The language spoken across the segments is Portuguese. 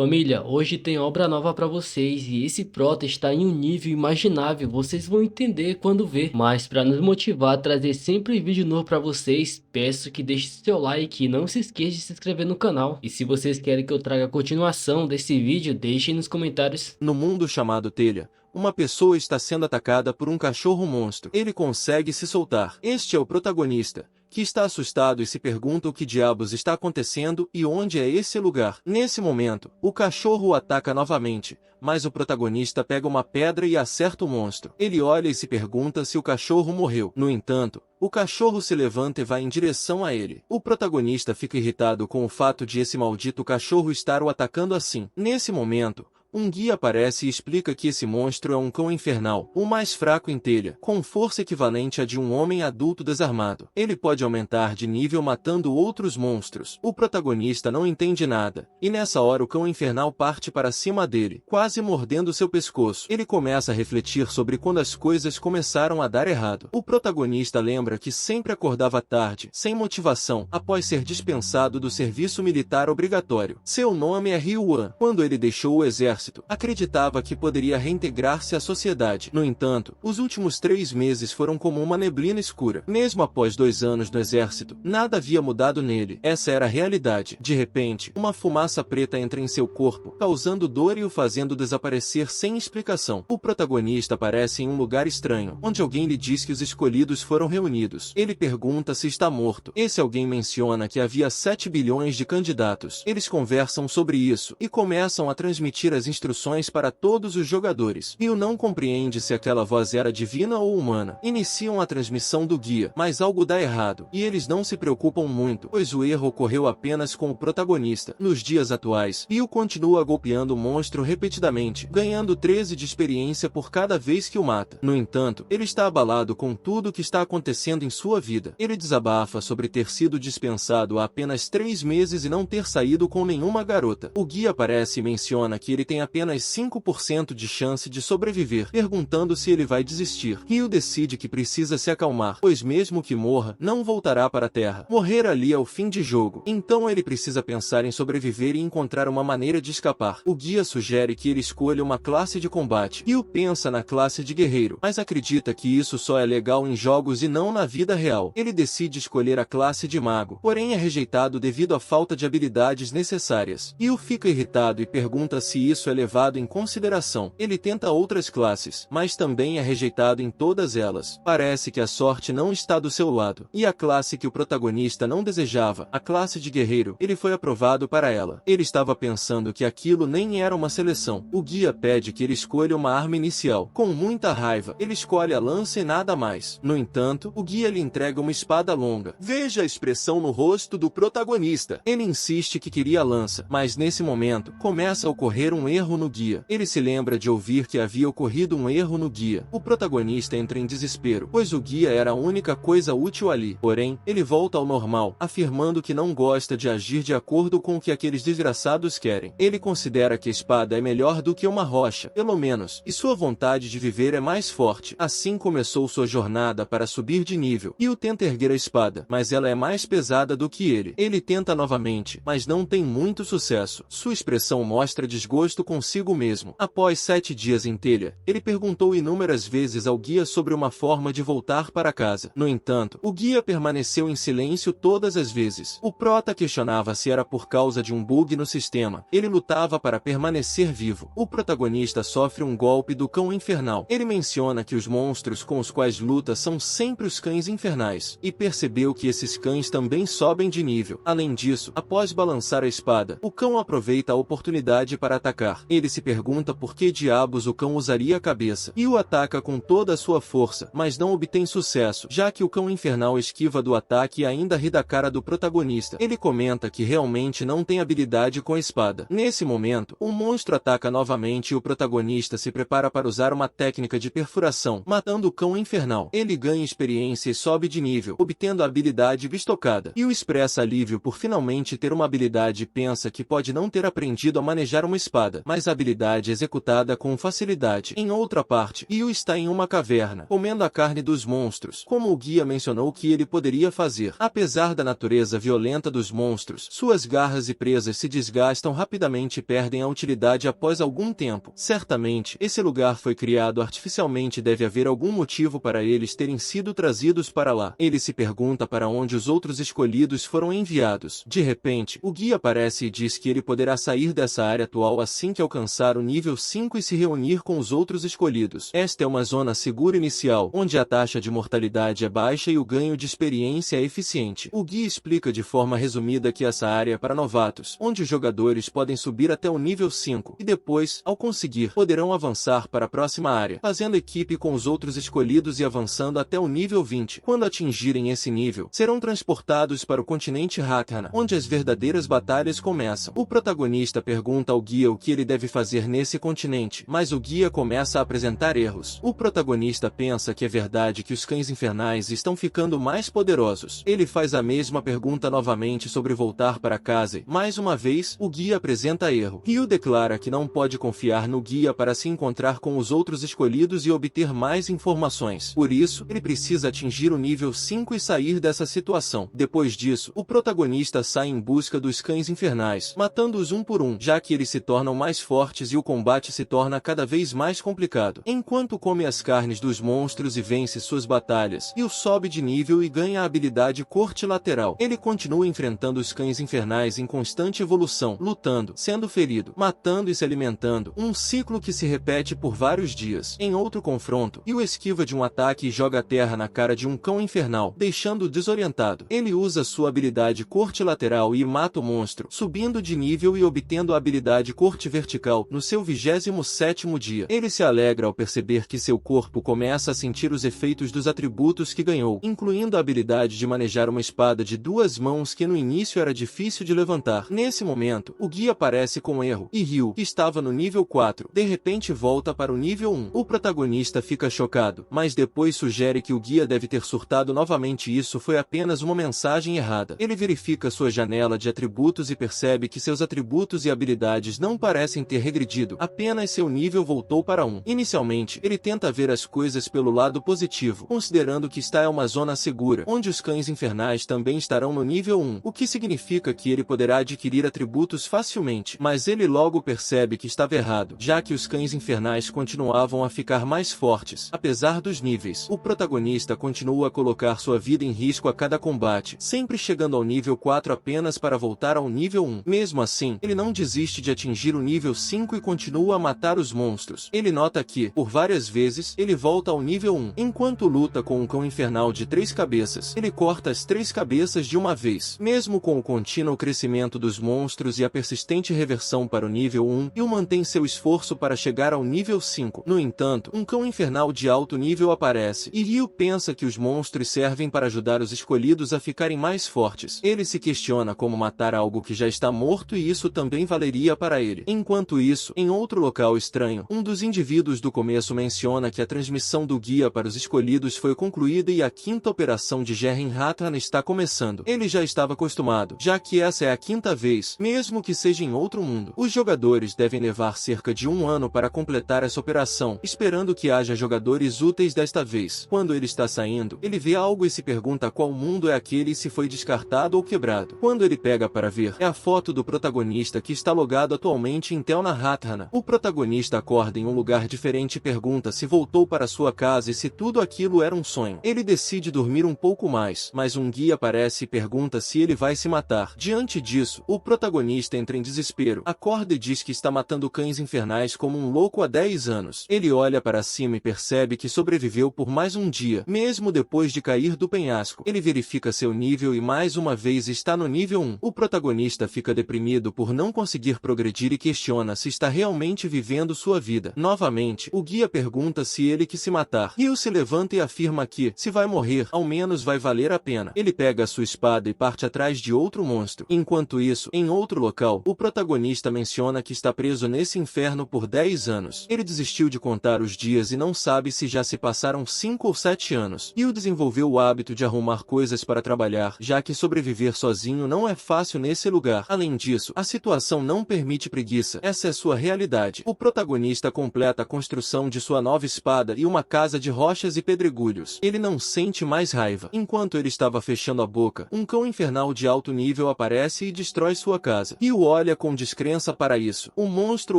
Família, hoje tem obra nova para vocês e esse prota está em um nível imaginável, vocês vão entender quando ver. Mas para nos motivar a trazer sempre vídeo novo para vocês, peço que deixe seu like e não se esqueça de se inscrever no canal. E se vocês querem que eu traga a continuação desse vídeo, deixem nos comentários. No mundo chamado Telha, uma pessoa está sendo atacada por um cachorro monstro. Ele consegue se soltar. Este é o protagonista, que está assustado e se pergunta o que diabos está acontecendo e onde é esse lugar. Nesse momento, o cachorro o ataca novamente, mas o protagonista pega uma pedra e acerta o monstro. Ele olha e se pergunta se o cachorro morreu. No entanto, o cachorro se levanta e vai em direção a ele. O protagonista fica irritado com o fato de esse maldito cachorro estar o atacando assim. Nesse momento, um guia aparece e explica que esse monstro é um cão infernal, o mais fraco em Telha, com força equivalente à de um homem adulto desarmado. Ele pode aumentar de nível matando outros monstros. O protagonista não entende nada, e nessa hora o cão infernal parte para cima dele, quase mordendo seu pescoço. Ele começa a refletir sobre quando as coisas começaram a dar errado. O protagonista lembra que sempre acordava tarde, sem motivação, após ser dispensado do serviço militar obrigatório. Seu nome é Ryuan. Quando ele deixou o exército, acreditava que poderia reintegrar-se à sociedade. No entanto, os últimos 3 meses foram como uma neblina escura. Mesmo após 2 anos no exército, nada havia mudado nele. Essa era a realidade. De repente, uma fumaça preta entra em seu corpo, causando dor e o fazendo desaparecer sem explicação. O protagonista aparece em um lugar estranho, onde alguém lhe diz que os escolhidos foram reunidos. Ele pergunta se está morto. Esse alguém menciona que havia 7 bilhões de candidatos. Eles conversam sobre isso e começam a transmitir as instruções para todos os jogadores. Ryu não compreende se aquela voz era divina ou humana. Iniciam a transmissão do guia, mas algo dá errado, e eles não se preocupam muito, pois o erro ocorreu apenas com o protagonista. Nos dias atuais, Ryu continua golpeando o monstro repetidamente, ganhando 13 de experiência por cada vez que o mata. No entanto, ele está abalado com tudo o que está acontecendo em sua vida. Ele desabafa sobre ter sido dispensado há apenas 3 meses e não ter saído com nenhuma garota. O guia aparece e menciona que ele tem apenas 5% de chance de sobreviver, perguntando se ele vai desistir. Ryu decide que precisa se acalmar, pois mesmo que morra, não voltará para a Terra. Morrer ali é o fim de jogo, então ele precisa pensar em sobreviver e encontrar uma maneira de escapar. O guia sugere que ele escolha uma classe de combate. Ryu pensa na classe de guerreiro, mas acredita que isso só é legal em jogos e não na vida real. Ele decide escolher a classe de mago, porém é rejeitado devido à falta de habilidades necessárias. Ryu fica irritado e pergunta se isso é levado em consideração. Ele tenta outras classes, mas também é rejeitado em todas elas. Parece que a sorte não está do seu lado. E a classe que o protagonista não desejava, a classe de guerreiro, ele foi aprovado para ela. Ele estava pensando que aquilo nem era uma seleção. O guia pede que ele escolha uma arma inicial. Com muita raiva, ele escolhe a lança e nada mais. No entanto, o guia lhe entrega uma espada longa. Veja a expressão no rosto do protagonista. Ele insiste que queria a lança, mas nesse momento, começa a ocorrer um erro no guia. Ele se lembra de ouvir que havia ocorrido um erro no guia. O protagonista entra em desespero, pois o guia era a única coisa útil ali. Porém, ele volta ao normal, afirmando que não gosta de agir de acordo com o que aqueles desgraçados querem. Ele considera que a espada é melhor do que uma rocha, pelo menos, e sua vontade de viver é mais forte. Assim começou sua jornada para subir de nível. Ryu tenta erguer a espada, mas ela é mais pesada do que ele. Ele tenta novamente, mas não tem muito sucesso. Sua expressão mostra desgosto consigo mesmo. Após 7 dias em Telha, ele perguntou inúmeras vezes ao guia sobre uma forma de voltar para casa. No entanto, o guia permaneceu em silêncio todas as vezes. O prota questionava se era por causa de um bug no sistema. Ele lutava para permanecer vivo. O protagonista sofre um golpe do cão infernal. Ele menciona que os monstros com os quais luta são sempre os cães infernais, e percebeu que esses cães também sobem de nível. Além disso, após balançar a espada, o cão aproveita a oportunidade para atacar. Ele se pergunta por que diabos o cão usaria a cabeça, e o ataca com toda a sua força, mas não obtém sucesso, já que o cão infernal esquiva do ataque e ainda ri da cara do protagonista. Ele comenta que realmente não tem habilidade com a espada. Nesse momento, o monstro ataca novamente e o protagonista se prepara para usar uma técnica de perfuração, matando o cão infernal. Ele ganha experiência e sobe de nível, obtendo a habilidade Vistocada. E o expressa alívio por finalmente ter uma habilidade e pensa que pode não ter aprendido a manejar uma espada. rápida, mas a habilidade executada com facilidade. Em outra parte, Ryu está em uma caverna, comendo a carne dos monstros, como o guia mencionou que ele poderia fazer. Apesar da natureza violenta dos monstros, suas garras e presas se desgastam rapidamente e perdem a utilidade após algum tempo. Certamente, esse lugar foi criado artificialmente e deve haver algum motivo para eles terem sido trazidos para lá. Ele se pergunta para onde os outros escolhidos foram enviados. De repente, o guia aparece e diz que ele poderá sair dessa área atual assim que alcançar o nível 5 e se reunir com os outros escolhidos. Esta é uma zona segura inicial, onde a taxa de mortalidade é baixa e o ganho de experiência é eficiente. O guia explica de forma resumida que essa área é para novatos, onde os jogadores podem subir até o nível 5, e depois, ao conseguir, poderão avançar para a próxima área, fazendo equipe com os outros escolhidos e avançando até o nível 20. Quando atingirem esse nível, serão transportados para o continente Hathana, onde as verdadeiras batalhas começam. O protagonista pergunta ao guia o que ele deve fazer nesse continente, mas o guia começa a apresentar erros. O protagonista pensa que é verdade que os cães infernais estão ficando mais poderosos. Ele faz a mesma pergunta novamente sobre voltar para casa e, mais uma vez, o guia apresenta erro. Ryu declara que não pode confiar no guia para se encontrar com os outros escolhidos e obter mais informações. Por isso, ele precisa atingir o nível 5 e sair dessa situação. Depois disso, o protagonista sai em busca dos cães infernais, matando-os um por um, já que eles se tornam mais fortes e o combate se torna cada vez mais complicado. Enquanto come as carnes dos monstros e vence suas batalhas, Ryu sobe de nível e ganha a habilidade corte lateral. Ele continua enfrentando os cães infernais em constante evolução, lutando, sendo ferido, matando e se alimentando, um ciclo que se repete por vários dias. Em outro confronto, Ryu esquiva de um ataque e joga a terra na cara de um cão infernal, deixando-o desorientado. Ele usa sua habilidade corte lateral e mata o monstro, subindo de nível e obtendo a habilidade corte vertical no seu 27º dia. Ele se alegra ao perceber que seu corpo começa a sentir os efeitos dos atributos que ganhou, incluindo a habilidade de manejar uma espada de 2 mãos que no início era difícil de levantar. Nesse momento, o guia aparece com erro, e Ryu, que estava no nível 4, de repente volta para o nível 1. O protagonista fica chocado, mas depois sugere que o guia deve ter surtado novamente e isso foi apenas uma mensagem errada. Ele verifica sua janela de atributos e percebe que seus atributos e habilidades não parecem ter regredido, apenas seu nível voltou para 1. Inicialmente, ele tenta ver as coisas pelo lado positivo, considerando que está em uma zona segura, onde os cães infernais também estarão no nível 1, o que significa que ele poderá adquirir atributos facilmente. Mas ele logo percebe que estava errado, já que os cães infernais continuavam a ficar mais fortes, apesar dos níveis. O protagonista continua a colocar sua vida em risco a cada combate, sempre chegando ao nível 4 apenas para voltar ao nível 1. Mesmo assim, ele não desiste de atingir o nível 5 e continua a matar os monstros. Ele nota que, por várias vezes, ele volta ao nível 1. Enquanto luta com um cão infernal de 3 cabeças, ele corta as 3 cabeças de uma vez. Mesmo com o contínuo crescimento dos monstros e a persistente reversão para o nível 1, Ryu mantém seu esforço para chegar ao nível 5. No entanto, um cão infernal de alto nível aparece, e Ryu pensa que os monstros servem para ajudar os escolhidos a ficarem mais fortes. Ele se questiona como matar algo que já está morto e isso também valeria para ele. Enquanto isso, em outro local estranho, um dos indivíduos do começo menciona que a transmissão do guia para os escolhidos foi concluída e a 5ª operação de Gerren Hathana está começando. Ele já estava acostumado, já que essa é a 5ª vez, mesmo que seja em outro mundo. Os jogadores devem levar cerca de 1 ano para completar essa operação, esperando que haja jogadores úteis desta vez. Quando ele está saindo, ele vê algo e se pergunta qual mundo é aquele e se foi descartado ou quebrado. Quando ele pega para ver, é a foto do protagonista que está logado atualmente em Telna Hathana. O protagonista acorda em um lugar diferente e pergunta se voltou para sua casa e se tudo aquilo era um sonho. Ele decide dormir um pouco mais, mas um guia aparece e pergunta se ele vai se matar. Diante disso, o protagonista entra em desespero, acorda e diz que está matando cães infernais como um louco há 10 anos. Ele olha para cima e percebe que sobreviveu por mais um dia, mesmo depois de cair do penhasco. Ele verifica seu nível e mais uma vez está no nível 1. O protagonista fica deprimido por não conseguir progredir e questiona se está realmente vivendo sua vida. Novamente, o guia pergunta se ele quer se matar. Ryu se levanta e afirma que, se vai morrer, ao menos vai valer a pena. Ele pega sua espada e parte atrás de outro monstro. Enquanto isso, em outro local, o protagonista menciona que está preso nesse inferno por 10 anos. Ele desistiu de contar os dias e não sabe se já se passaram 5 ou 7 anos. Ryu desenvolveu o hábito de arrumar coisas para trabalhar, já que sobreviver sozinho não é fácil nesse lugar. Além disso, a situação não permite preguiça crença, essa é sua realidade. O protagonista completa a construção de sua nova espada e uma casa de rochas e pedregulhos. Ele não sente mais raiva. Enquanto ele estava fechando a boca, um cão infernal de alto nível aparece e destrói sua casa. Ryu olha com descrença para isso. O monstro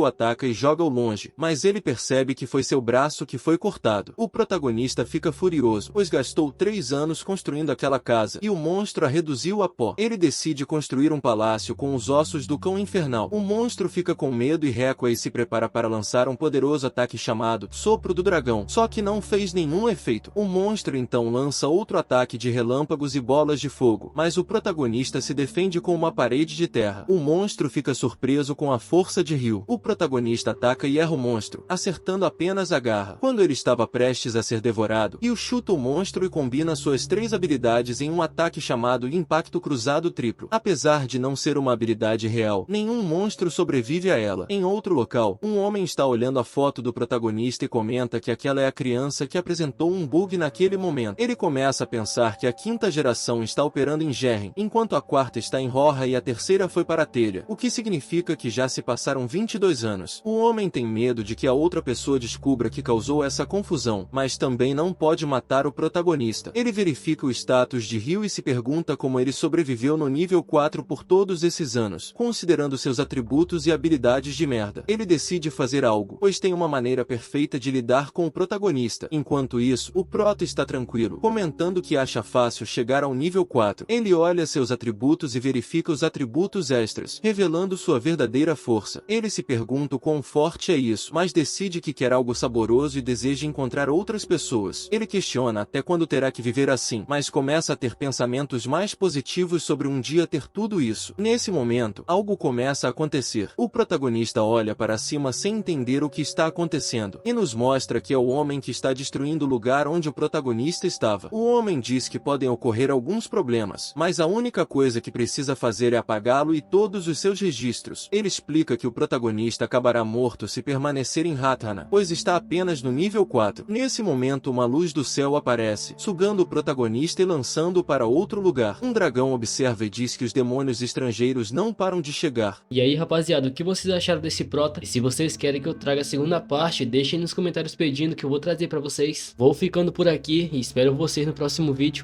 o ataca e joga-o longe, mas ele percebe que foi seu braço que foi cortado. O protagonista fica furioso, pois gastou 3 anos construindo aquela casa e o monstro a reduziu a pó. Ele decide construir um palácio com os ossos do cão infernal. O monstro fica com medo e recua e se prepara para lançar um poderoso ataque chamado Sopro do Dragão, só que não fez nenhum efeito. O monstro então lança outro ataque de relâmpagos e bolas de fogo, mas o protagonista se defende com uma parede de terra. O monstro fica surpreso com a força de Ryu. O protagonista ataca e erra o monstro, acertando apenas a garra. Quando ele estava prestes a ser devorado, Ryu chuta o monstro e combina suas 3 habilidades em um ataque chamado Impacto Cruzado Triplo. Apesar de não ser uma habilidade real, nenhum monstro sobrevive a ela. Em outro local, um homem está olhando a foto do protagonista e comenta que aquela é a criança que apresentou um bug naquele momento. Ele começa a pensar que a 5ª geração está operando em Gerren, enquanto a 4ª está em Roha e a 3ª foi para a telha, o que significa que já se passaram 22 anos. O homem tem medo de que a outra pessoa descubra que causou essa confusão, mas também não pode matar o protagonista. Ele verifica o status de Ryu e se pergunta como ele sobreviveu no nível 4 por todos esses anos, considerando seus atributos e habilidades de merda. Ele decide fazer algo, pois tem uma maneira perfeita de lidar com o protagonista. Enquanto isso, o prota está tranquilo, comentando que acha fácil chegar ao nível 4. Ele olha seus atributos e verifica os atributos extras, revelando sua verdadeira força. Ele se pergunta o quão forte é isso, mas decide que quer algo saboroso e deseja encontrar outras pessoas. Ele questiona até quando terá que viver assim, mas começa a ter pensamentos mais positivos sobre um dia ter tudo isso. Nesse momento, algo começa a acontecer. O protagonista olha para cima sem entender o que está acontecendo, e nos mostra que é o homem que está destruindo o lugar onde o protagonista estava. O homem diz que podem ocorrer alguns problemas, mas a única coisa que precisa fazer é apagá-lo e todos os seus registros. Ele explica que o protagonista acabará morto se permanecer em Hathana, pois está apenas no nível 4. Nesse momento, uma luz do céu aparece, sugando o protagonista e lançando-o para outro lugar. Um dragão observa e diz que os demônios estrangeiros não param de chegar. E aí, rapaziada, o que vocês acharam desse prota? E se vocês querem que eu traga a segunda parte, deixem nos comentários pedindo que eu vou trazer pra vocês. Vou ficando por aqui e espero vocês no próximo vídeo.